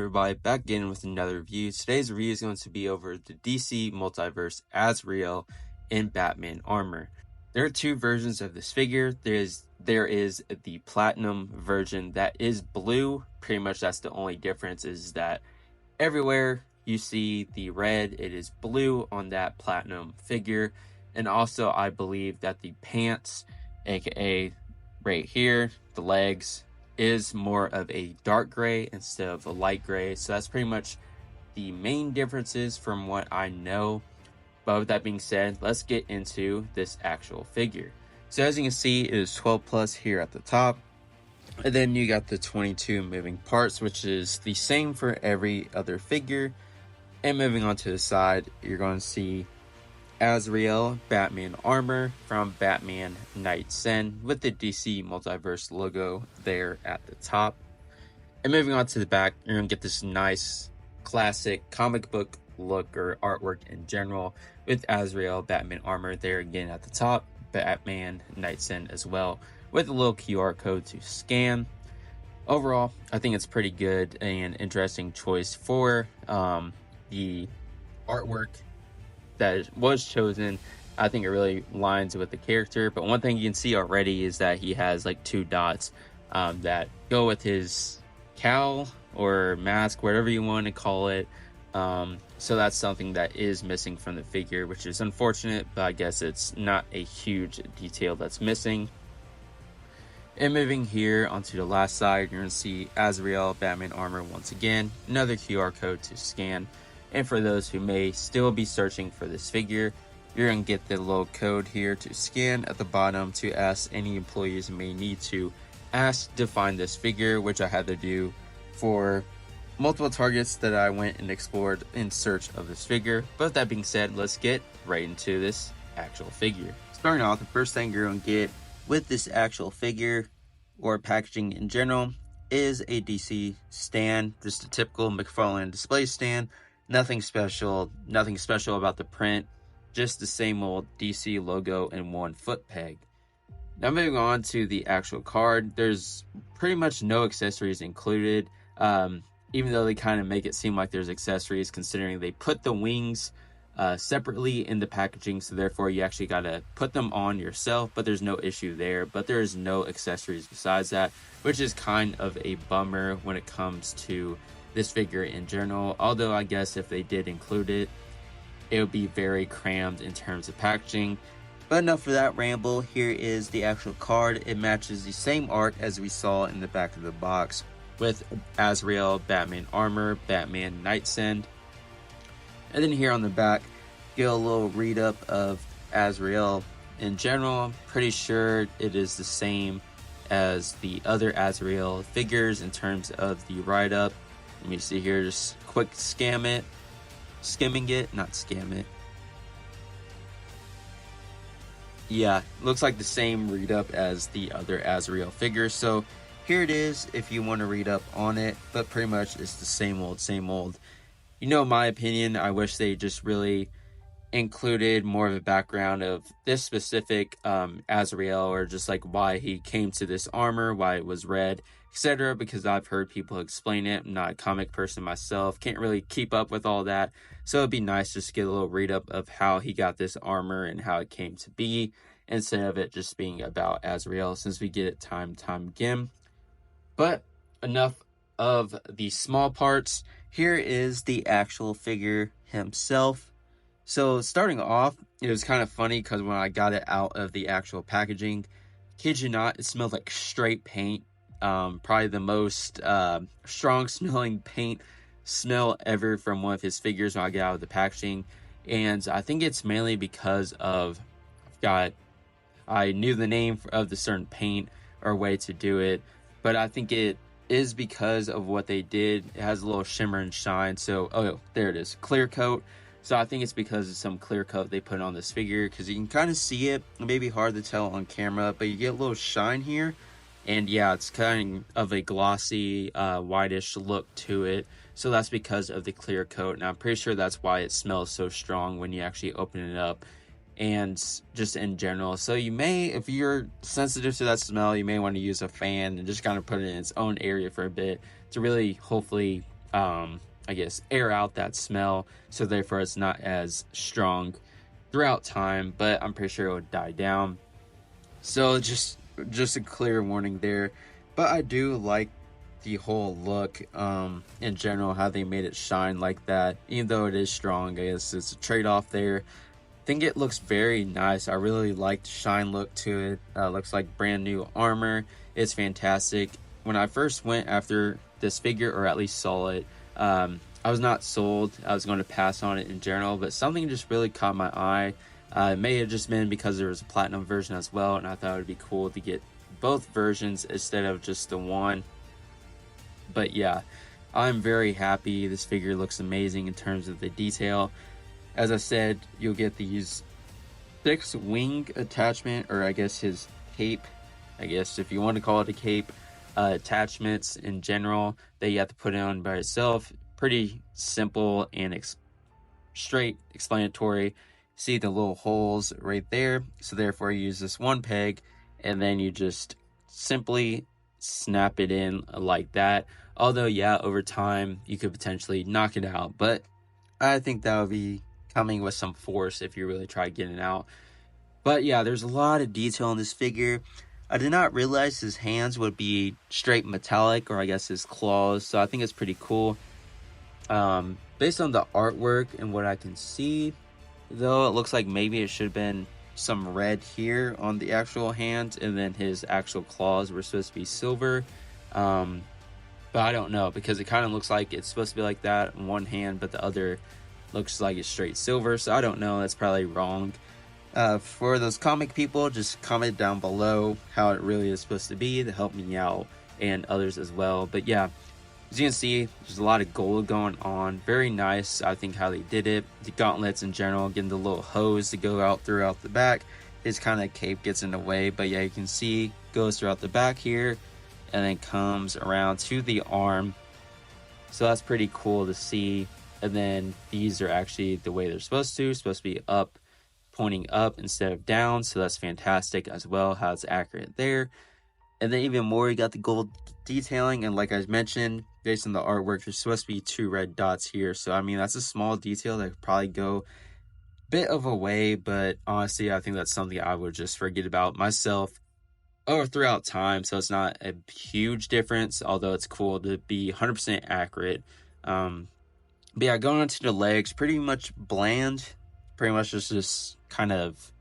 everybody, back again with another review. Today's review is going to be over the DC Multiverse Azrael in Batman armor. There are two versions of this figure. There is the platinum version that is blue. Pretty much that's the only difference, is that everywhere you see the red, it is blue on that platinum figure. And also I believe that the pants, aka right here, the legs, is more of a dark gray instead of a light gray. So that's pretty much the main differences from what I know. But with that being said, let's get into this actual figure. So as you can see, it is 12 plus here at the top, and then you got the 22 moving parts, which is the same for every other figure. And moving on to the side, you're going to see Azrael Batman armor from Batman Knightsend with the DC Multiverse logo there at the top. And moving on to the back, you're going to get this nice classic comic book look or artwork in general with Azrael Batman armor there again at the top, Batman Knightsend as well with a little QR code to scan. Overall, I think it's pretty good and interesting choice for the artwork that was chosen. I think it really aligns with the character. But one thing you can see already is that he has like two dots that go with his cowl or mask, whatever you want to call it. So that's something that is missing from the figure, which is unfortunate, but I guess it's not a huge detail that's missing. And moving here onto the last side, you're going to see Azrael Batman armor once again, another QR code to scan. And for those who may still be searching for this figure, you're going to get the little code here to scan at the bottom to ask any employees may need to ask to find this figure, which I had to do for multiple targets that I went and explored in search of this figure. But with that being said, let's get right into this actual figure. Starting off, the first thing you're going to get with this actual figure or packaging in general is a DC stand, just a typical McFarlane display stand. Nothing special about the print, just the same old DC logo and one foot peg. Now moving on to the actual card, there's pretty much no accessories included, even though they kind of make it seem like there's accessories, considering they put the wings separately in the packaging, so therefore you actually got to put them on yourself, but there's no issue there. But there is no accessories besides that, which is kind of a bummer when it comes to this figure in general. Although I guess if they did include it, it would be very crammed in terms of packaging. But enough for that ramble. Here is the actual card. It matches the same art as we saw in the back of the box with Azrael Batman armor, Batman Knightsend. And then here on the back, get a little read up of Azrael in general. I'm pretty sure it is the same as the other Azrael figures in terms of the write up. Let me see here, just quick skimming it. Yeah, looks like the same read up as the other Azrael figures. So here it is if you want to read up on it, but pretty much it's the same old. You know, my opinion, I wish they just really included more of a background of this specific Azrael, or just like why he came to this armor, why it was red, etc. Because I've heard people explain it. I'm not a comic person myself, can't really keep up with all that. So it'd be nice just to get a little read up of how he got this armor and how it came to be, instead of it just being about Azrael, since we get it time again. But enough of the small parts. Here is the actual figure himself. So starting off, it was kind of funny because when I got it out of the actual packaging, kid you not, it smelled like straight paint. Probably the most strong smelling paint smell ever from one of his figures when I get out of the packaging. And I think it's mainly because of I knew the name of the certain paint or way to do it, but I think it is because of what they did. It has a little shimmer and shine. So, oh, there it is, clear coat. So I think it's because of some clear coat they put on this figure, because you can kind of see it. It may be hard to tell on camera, but you get a little shine here. And yeah, it's kind of a glossy, whitish look to it. So that's because of the clear coat. And I'm pretty sure that's why it smells so strong when you actually open it up. And just in general. So you may, if you're sensitive to that smell, you may want to use a fan and just kind of put it in its own area for a bit to really hopefully I guess air out that smell, so therefore it's not as strong throughout time, but I'm pretty sure it would die down. So just a clear warning there. But I do like the whole look in general, how they made it shine like that, even though it is strong. I guess it's a trade-off there. I think it looks very nice. I really like the shine look to it. Looks like brand new armor. It's fantastic. When I first went after this figure, or at least saw it, I was not sold. I was going to pass on it in general, but something just really caught my eye. It may have just been because there was a platinum version as well, and I thought it would be cool to get both versions instead of just the one. But yeah, I'm very happy. This figure looks amazing in terms of the detail. As I said, you'll get these 6 wing attachment, or I guess his cape, I guess if you want to call it a cape, attachments in general that you have to put on by itself. Pretty simple and straight explanatory. See the little holes right there, so therefore you use this one peg and then you just simply snap it in like that. Although yeah, over time you could potentially knock it out, but I think that would be coming with some force if you really try getting it out. But yeah, there's a lot of detail in this figure. I did not realize his hands would be straight metallic, or I guess his claws, so I think it's pretty cool. Based on the artwork and what I can see, though, it looks like maybe it should have been some red here on the actual hand, and then his actual claws were supposed to be silver. But I don't know, because it kind of looks like it's supposed to be like that in one hand, but the other looks like it's straight silver, so I don't know. That's probably wrong. For those comic people, just comment down below how it really is supposed to be to help me out, and others as well. But yeah, as you can see, there's a lot of gold going on. Very nice, I think, how they did it. The gauntlets in general, getting the little hose to go out throughout the back. His kind of cape gets in the way, but yeah, you can see goes throughout the back here and then comes around to the arm. So that's pretty cool to see. And then these are actually the way they're supposed to be up, pointing up instead of down, so that's fantastic as well, how it's accurate there. And then even more, you got the gold detailing, and like I mentioned, based on the artwork, there's supposed to be 2 red dots here, so I mean, that's a small detail that could probably go a bit of a way, but honestly, I think that's something I would just forget about myself or throughout time, so it's not a huge difference, although it's cool to be 100% accurate. But yeah, going on to the legs, pretty much bland, pretty much just kind of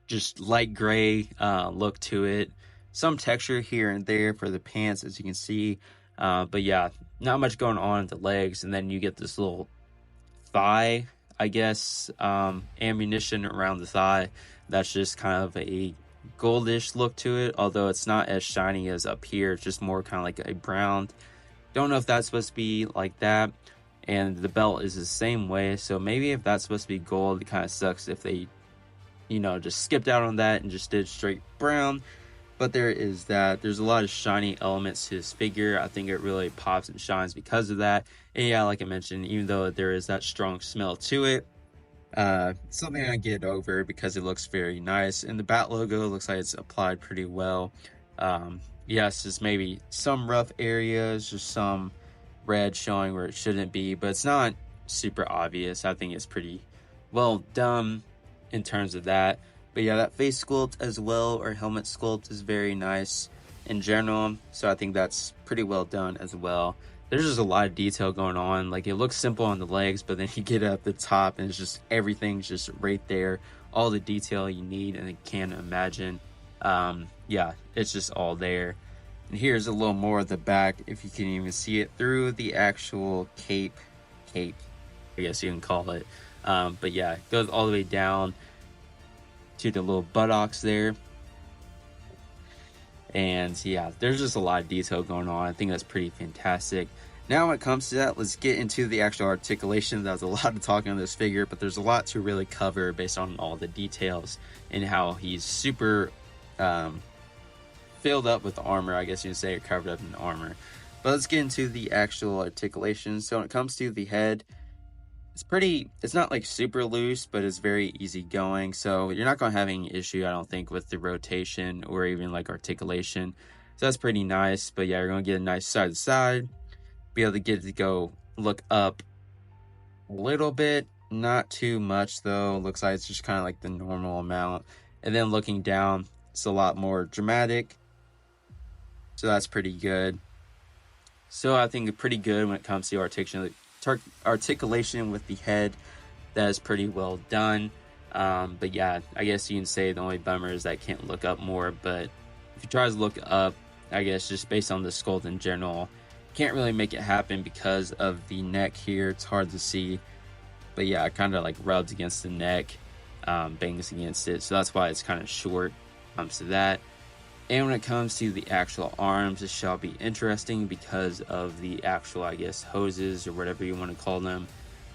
just light gray look to it. Some texture here and there for the pants, as you can see. But yeah, not much going on at the legs. And then you get this little thigh, I guess, ammunition around the thigh. That's just kind of a goldish look to it, although it's not as shiny as up here. It's just more kind of like a brown. Don't know if that's supposed to be like that. And the belt is the same way, so maybe if that's supposed to be gold, it kind of sucks if they, you know, just skipped out on that and just did straight brown. But there is that. There's a lot of shiny elements to this figure. I think it really pops and shines because of that. And yeah, like I mentioned, even though there is that strong smell to it, something I get over because it looks very nice. And the bat logo looks like it's applied pretty well. Yes, just maybe some rough areas, just some red showing where it shouldn't be, but it's not super obvious. I think it's pretty well done in terms of that. But yeah, that face sculpt as well, or helmet sculpt, is very nice in general, so I think that's pretty well done as well. There's just a lot of detail going on. Like, it looks simple on the legs, but then you get up the top and it's just everything's just right there, all the detail you need and can imagine. Yeah, it's just all there. And here's a little more of the back, if you can even see it through the actual cape, I guess you can call it. But yeah, it goes all the way down to the little buttocks there. And yeah, there's just a lot of detail going on. I think that's pretty fantastic. Now when it comes to that, let's get into the actual articulation. That was a lot of talking on this figure, but there's a lot to really cover based on all the details and how he's super filled up with armor, I guess you can say, or covered up in armor. But let's get into the actual articulation. So when it comes to the head, it's not like super loose, but it's very easy going. So you're not going to have any issue, I don't think, with the rotation or even like articulation. So that's pretty nice. But yeah, you're going to get a nice side to side. be able to get it to go look up a little bit, not too much though. Looks like it's just kind of like the normal amount. And then looking down, it's a lot more dramatic. So that's pretty good. So I think pretty good when it comes to articulation with the head. That is pretty well done. But yeah, I guess you can say the only bummer is that I can't look up more. But if you try to look up, I guess just based on the sculpt in general, can't really make it happen because of the neck here. It's hard to see. But yeah, it kind of like rubs against the neck, bangs against it. So that's why it's kind of short. Comes to that. And when it comes to the actual arms, it shall be interesting because of the actual, I guess, hoses or whatever you want to call them.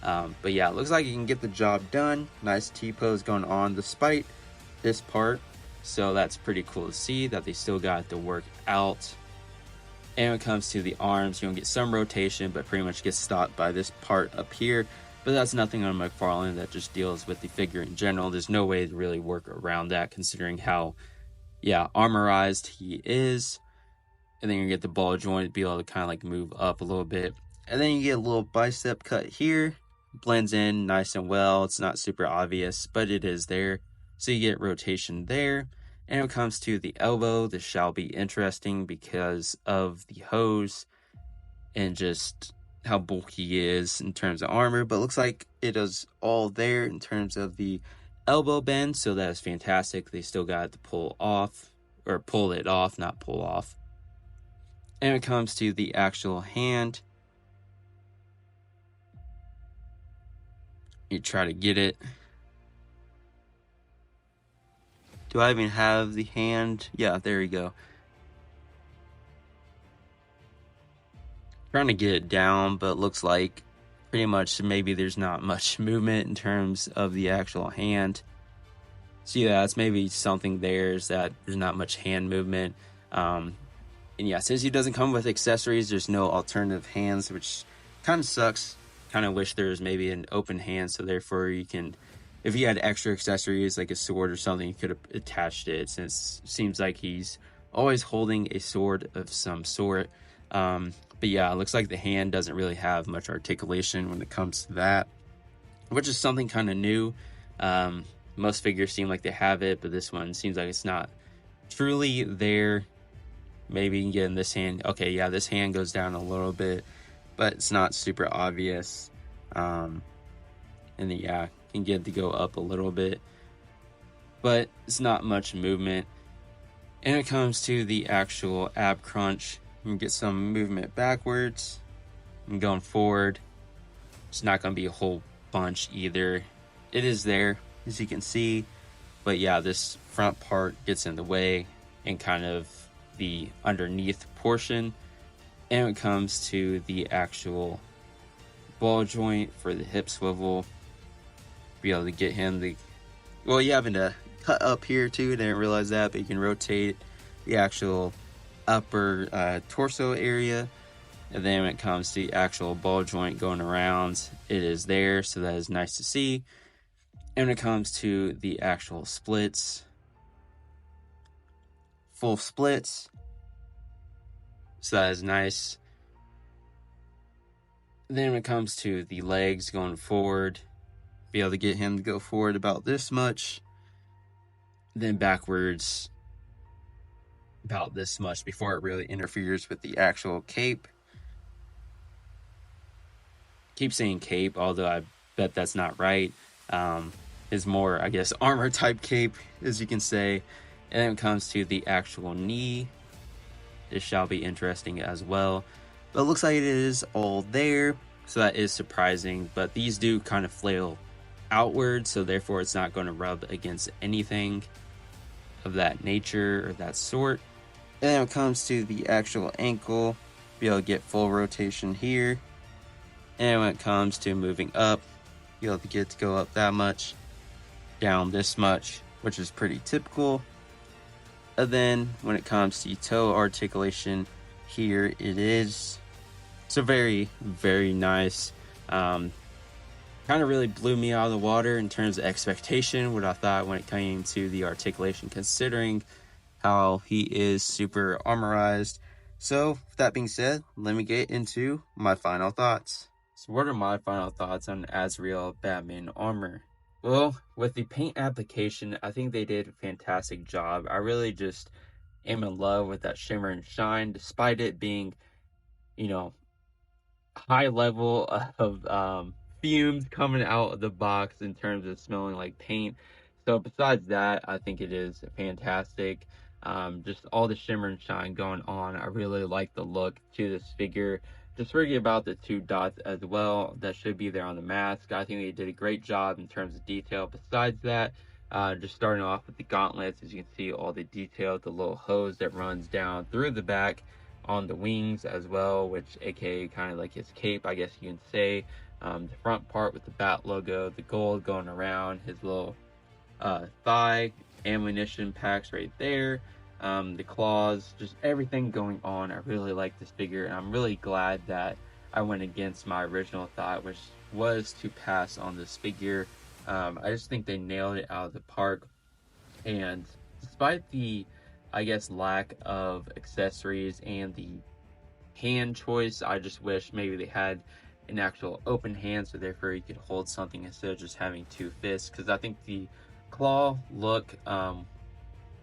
But yeah, it looks like you can get the job done. Nice T-pose going on despite this part. So that's pretty cool to see that they still got to work out. And when it comes to the arms, you're going to get some rotation, but pretty much gets stopped by this part up here. But that's nothing on McFarlane. That just deals with the figure in general. There's no way to really work around that considering how, yeah, armorized he is. And then you get the ball joint, be able to kind of like move up a little bit. And then you get a little bicep cut here. Blends in nice and well. It's not super obvious, but it is there. So you get rotation there. And when it comes to the elbow, this shall be interesting because of the hose and just how bulky he is in terms of armor. But it looks like it is all there in terms of the elbow bend. So that is fantastic. They still got to pull off, or pull it off, not pull off. And when it comes to the actual hand, you try to get it. Do I even have the hand? Yeah, there you go. Trying to get it down, but it looks like pretty much maybe there's not much movement in terms of the actual hand. So yeah, that's maybe something there, is that there's not much hand movement. And yeah, since he doesn't come with accessories, there's no alternative hands, which kind of sucks. Kind of wish there was maybe an open hand, so therefore you can, if he had extra accessories like a sword or something, you could have attached it, since it seems like he's always holding a sword of some sort. But yeah, it looks like the hand doesn't really have much articulation when it comes to that, which is something kind of new. Most figures seem like they have it, but this one seems like it's not truly there. Maybe you can get in this hand. Okay, yeah, this hand goes down a little bit, but it's not super obvious. And then yeah, you can get it to go up a little bit, but it's not much movement. And when it comes to the actual ab crunch, you can get some movement backwards and going forward. It's not going to be a whole bunch either. It is there, as you can see, but yeah, this front part gets in the way and kind of the underneath portion. And when it comes to the actual ball joint for the hip swivel, be able to get him the, well, you having to cut up here too, didn't realize that, but you can rotate the actual upper torso area. And then when it comes to the actual ball joint going around, it is there, so that is nice to see. And when it comes to the actual splits, full splits, so that is nice. Then when it comes to the legs going forward, be able to get him to go forward about this much, then backwards about this much before it really interferes with the actual cape. Keep saying cape, although I bet that's not right. Is more, I guess, armor type cape, as you can say. And then it comes to the actual knee, this shall be interesting as well. But it looks like it is all there, so that is surprising. But these do kind of flail outward, so therefore it's not going to rub against anything of that nature or that sort. And then when it comes to the actual ankle, be able to get full rotation here. And when it comes to moving up, be able to get to go up that much, down this much, which is pretty typical. And then when it comes to toe articulation, here it is. So very, very nice. Kind of really blew me out of the water in terms of expectation, what I thought when it came to the articulation, considering how he is super armorized. So, with that being said, let me get into my final thoughts. So what are my final thoughts on Azrael Batman armor? Well, with the paint application, I think they did a fantastic job. I really just am in love with that shimmer and shine, despite it being, you know, high level of fumes coming out of the box in terms of smelling like paint. So besides that, I think it is fantastic. Just all the shimmer and shine going on. I really like the look to this figure. Just forget about the 2 dots as well. That should be there on the mask. I think they did a great job in terms of detail. Besides that, just starting off with the gauntlets, as you can see all the detail, the little hose that runs down through the back on the wings as well, which aka kind of like his cape, I guess you can say. The front part with the bat logo, the gold going around his little thigh, ammunition packs right there, the claws, just everything going on. I really like this figure, and I'm really glad that I went against my original thought, which was to pass on this figure. I just think they nailed it out of the park, and despite the, I guess, lack of accessories and the hand choice, I just wish maybe they had an actual open hand, so therefore you could hold something instead of just having 2 fists, because I think the claw look,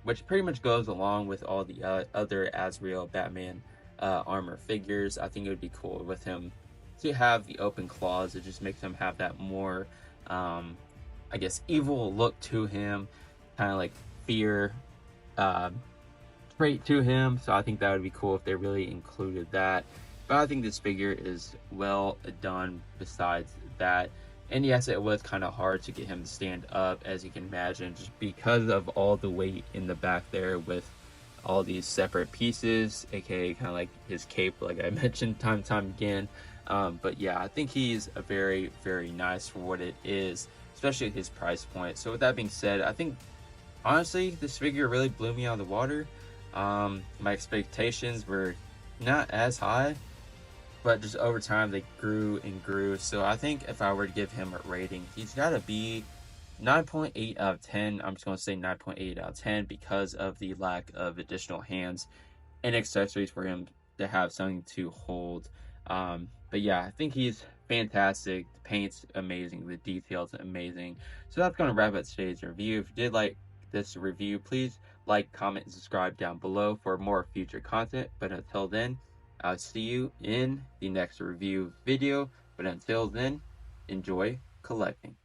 which pretty much goes along with all the other Azrael Batman armor figures, I think it would be cool with him to have the open claws. It just makes him have that more, I guess, evil look to him, kind of like fear trait to him. So I think that would be cool if they really included that. But I think this figure is well done besides that. And yes, it was kind of hard to get him to stand up, as you can imagine, just because of all the weight in the back there with all these separate pieces, aka kind of like his cape, like I mentioned time and time again. But yeah, I think he's a very, very nice for what it is, especially at his price point. So with that being said, I think honestly this figure really blew me out of the water. My expectations were not as high, but just over time they grew and grew. So I think if I were to give him a rating, he's got to be 9.8 out of 10. I'm just going to say 9.8 out of 10 because of the lack of additional hands and accessories for him to have something to hold. But yeah, I think he's fantastic. The paint's amazing, the details amazing. So that's going to wrap up today's review. If you did like this review, please like, comment, and subscribe down below for more future content. But until then, I'll see you in the next review video. But until then, enjoy collecting.